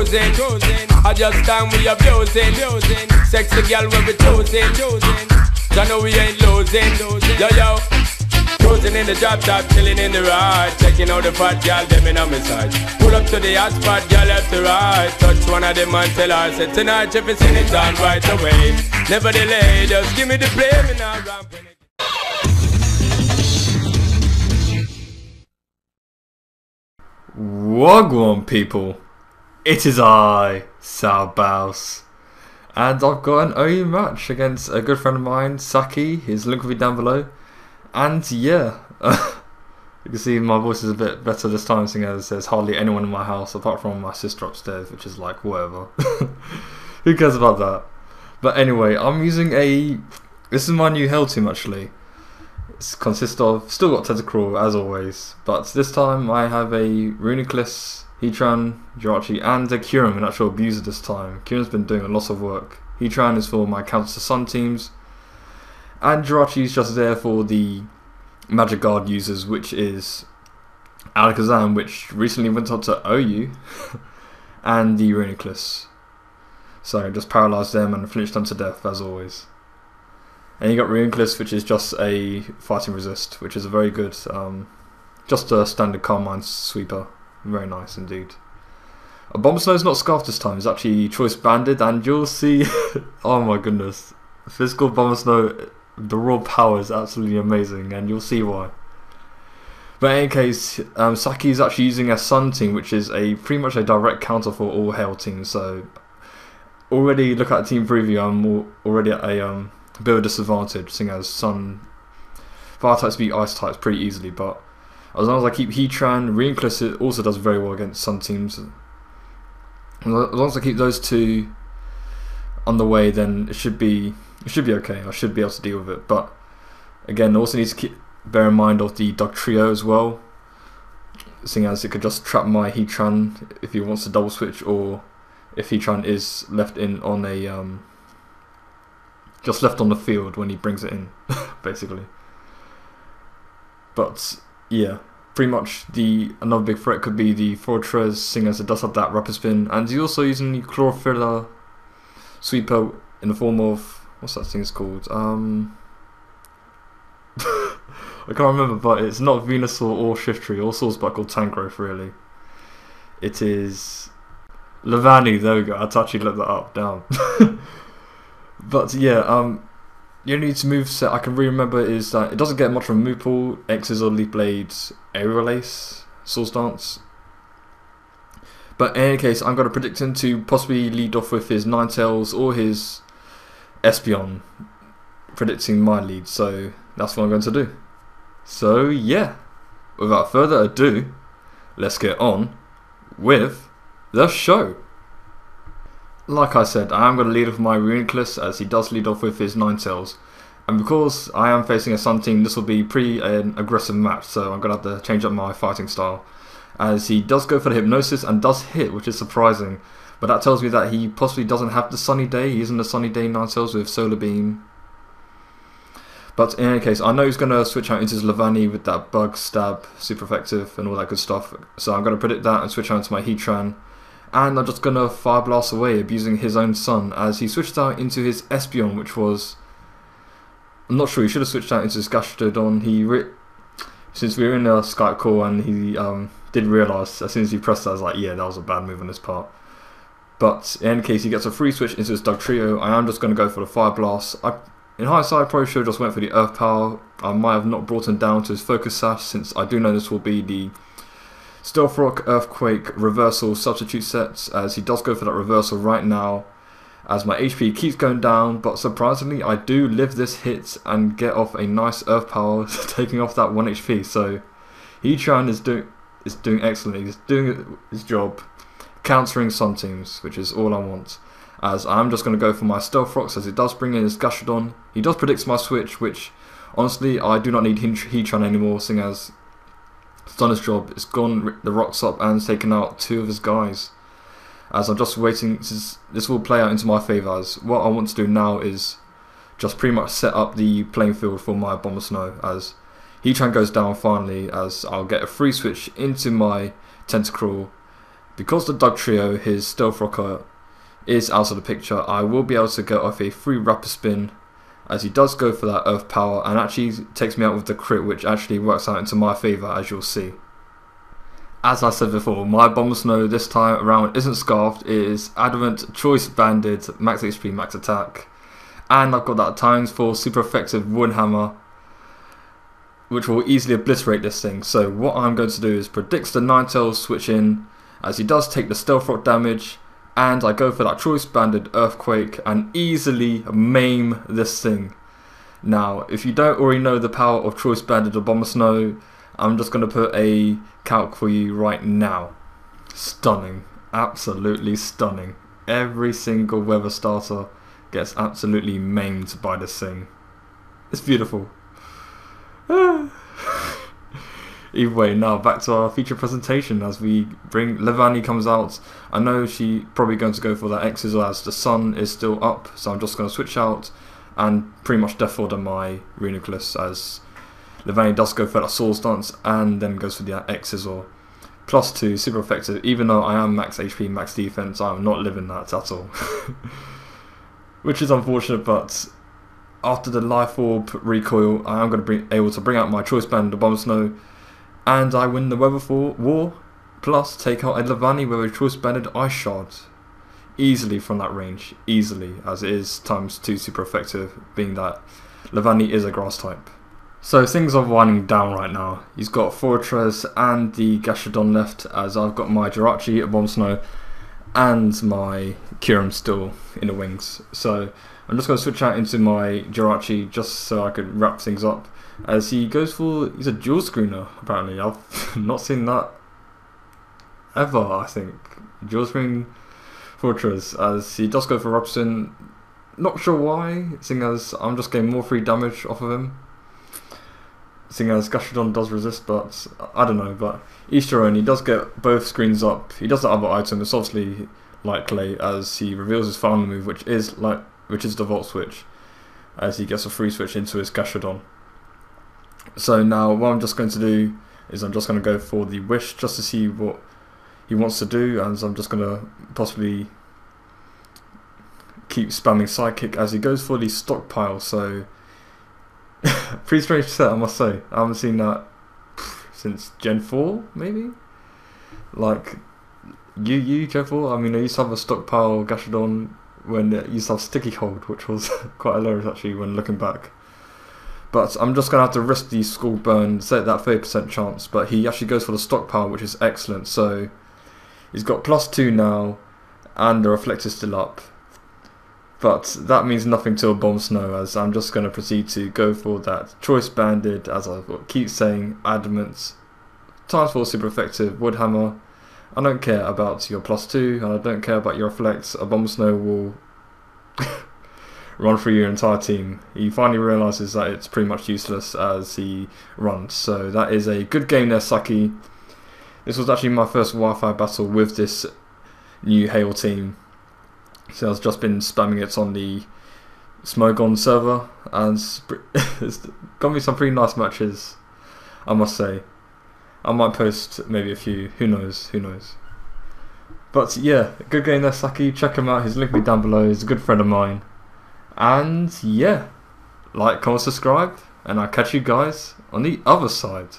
cruising. I just time we abusing. Sexy girl when we choosing. I know we ain't losing. Yo. Cruising in the drop top, chilling in the ride. Checking out the fat girl, them in on my side. Pull up to the hot spot, girl left to right. Touch one of them and tell her, say tonight if it's in it done right away. Never delay, just give me the blame and I'll ramp when it. Wagwan people, it is I, SourBawss, and I've got an OU match against a good friend of mine, Saki. His link will be down below. And yeah, you can see my voice is a bit better this time, seeing as there's hardly anyone in my house apart from my sister upstairs, which is like whatever. Who cares about that? But anyway, I'm using this is my new hell team actually. It consists of, still got Tentacruel as always, but this time I have a Runiclus, Heatran, Jirachi and a Kyurem, an actual abuser this time. Kyurem's been doing a lot of work. Heatran is for my counter to Sun teams. And Jirachi is just there for the Magic Guard users, which is Alakazam, which recently went up to OU, and the Runiclus. So just paralysed them and flinched them to death as always. And you got Runiclus, which is just a fighting resist, which is a very good, just a standard Carmine sweeper. Very nice indeed. Abomasnow's not Scarf this time, it's actually Choice Banded, and you'll see, oh my goodness, physical Abomasnow. The raw power is absolutely amazing, and you'll see why. But in any case, Saki is actually using a Sun team, which is pretty much a direct counter for all Hail teams. So already look at team preview, I'm already at a bit of a disadvantage, seeing as Sun Fire types beat Ice types pretty easily. But as long as I keep Heatran, Runiclus also does very well against Sun teams. As long as I keep those two on the way, then it should be okay. I should be able to deal with it. But again, also need to bear in mind of the Dugtrio as well, seeing as it could just trap my Heatran if he wants to double switch, or if Heatran is left in on a just left on the field when he brings it in, basically. But yeah, pretty much another big threat could be the Fortress, seeing as it does have that Rapid Spin, and he's also using the Chlorophylla Sweeper in the form of, what's that thing called? I can't remember, but it's not Venusaur or Shiftry or Swordsbuck or Tangrowth really. It is Levani, there we go, I had to actually look that up, damn. But yeah, your need to move set I can remember is that it doesn't get much from move pool, X's or Leaf Blades, Aerial Ace, Swords Dance. But in any case, I'm going to predict him to possibly lead off with his Ninetales or his Espeon, predicting my lead, so that's what I'm going to do. So yeah, without further ado, let's get on with the show. Like I said, I am going to lead off my Runiclus, as he does lead off with his Ninetales, and because I am facing a Sun team, this will be an aggressive match, so I'm going to have to change up my fighting style, as he does go for the Hypnosis and does hit, which is surprising. But that tells me that he possibly doesn't have the Sunny Day. He isn't a Sunny Day Ninetales with Solar Beam. But in any case, I know he's going to switch out into his Levani with that Bug Stab, super effective and all that good stuff. So I'm going to predict that and switch out into my Heatran. And I'm just going to Fire Blast away, abusing his own Sun, as he switched out into his Espeon, which was, I'm not sure, he should have switched out into his Gastrodon. Since we were in a Skype call and he did realise, as soon as he pressed that, I was like, yeah, that was a bad move on his part. But in any case, he gets a free switch into his Dugtrio. I am just going to go for the Fire Blast. In hindsight, I probably should have just went for the Earth Power. I might have not brought him down to his Focus Sash, since I do know this will be the Stealth Rock, Earthquake, Reversal substitute sets, as he does go for that Reversal right now, as my HP keeps going down. But surprisingly, I do live this hit and get off a nice Earth Power, taking off that 1 HP. So Heatran is doing excellently. He's doing his job, countering Sun teams, which is all I want. As I'm just going to go for my Stealth Rocks, as it does bring in his Gastrodon. He does predict my switch, which honestly I do not need Heatran anymore, seeing as it's done his job. It's gone the rocks up and taken out 2 of his guys. As I'm just waiting, this will play out into my favour, as what I want to do now is just pretty much set up the playing field for my Abomasnow, as Heatran goes down finally, as I'll get a free switch into my Tentacruel, because the Doug Trio, his Stealth Rocker, is out of the picture, I will be able to get off a free Rapper Spin, as he does go for that Earth Power and actually takes me out with the crit, which actually works out into my favour, as you'll see. As I said before, my Abomasnow this time around isn't Scarfed, it is Adamant, Choice Banded, Max HP, Max Attack, and I've got that ×4 super effective Wood Hammer, which will easily obliterate this thing. So what I'm going to do is predict the Ninetales switch in, as he does take the Stealth Rock damage, and I go for that Choice Banded Earthquake and easily maim this thing. Now, if you don't already know the power of Choice Banded Abomasnow, I'm just going to put a calc for you right now. Stunning. Absolutely stunning. Every single weather starter gets absolutely maimed by this thing. It's beautiful. Either way, now back to our feature presentation as we bring Levani comes out. I know she's probably going to go for that X-Scissor as the sun is still up, so I'm just going to switch out and pretty much death order my Reuniclus, as Levani does go for that Soul Stance and then goes for the X-Scissor. +2, super effective. Even though I am max HP, max defense, I'm not living that at all. Which is unfortunate, but after the Life Orb recoil, I am going to be able to bring out my Choice Band Abomasnow, and I win the Weather War, plus take out a Levani with a Choice Banded Ice Shard. Easily from that range, easily, as it is ×2 super effective, being that Levani is a grass type. So things are winding down right now. He's got Fortress and the Gastrodon left, as I've got my Jirachi, Abomasnow, and my Kyurem still in the wings. So I'm just going to switch out into my Jirachi just so I could wrap things up, as he goes for, he's a dual screener apparently. I've not seen that ever, I think. Dual screen Fortress, as he does go for Robson. Not sure why, seeing as I'm just getting more free damage off of him, seeing as Gastrodon does resist, but I don't know. But each their own. He does get both screens up. He does the other item. It's obviously Light Clay, as he reveals his final move, which is the Volt Switch, as he gets a free switch into his Gastrodon. So now what I'm just going to do is I'm just going to go for the Wish just to see what he wants to do, and I'm just going to possibly keep spamming Psychic as he goes for the Stockpile. So pretty strange set, I must say. I haven't seen that since Gen 4 maybe, like Gen 4. I mean, I used to have a Stockpile Gastrodon when it used to have Sticky Hold, which was quite hilarious actually when looking back. But I'm just going to have to risk the Skull Burn, set that 30% chance, but he actually goes for the Stockpile, which is excellent. So he's got +2 now, and the Reflect is still up. But that means nothing to Abomasnow, as I'm just going to proceed to go for that Choice Banded, as I keep saying, Adamant, ×4 super effective, Wood Hammer. I don't care about your +2, and I don't care about your Reflect. Abomasnow will run through your entire team. He finally realises that it's pretty much useless as he runs. So that is a good game there, Saki. This was actually my first Wi-Fi battle with this new Hail team. So I've just been spamming it on the Smogon server, and it's got me some pretty nice matches, I must say. I might post maybe a few, who knows. But yeah, good game there, Saki. Check him out, his link will be down below. He's a good friend of mine. And yeah, like, comment, subscribe, and I'll catch you guys on the other side.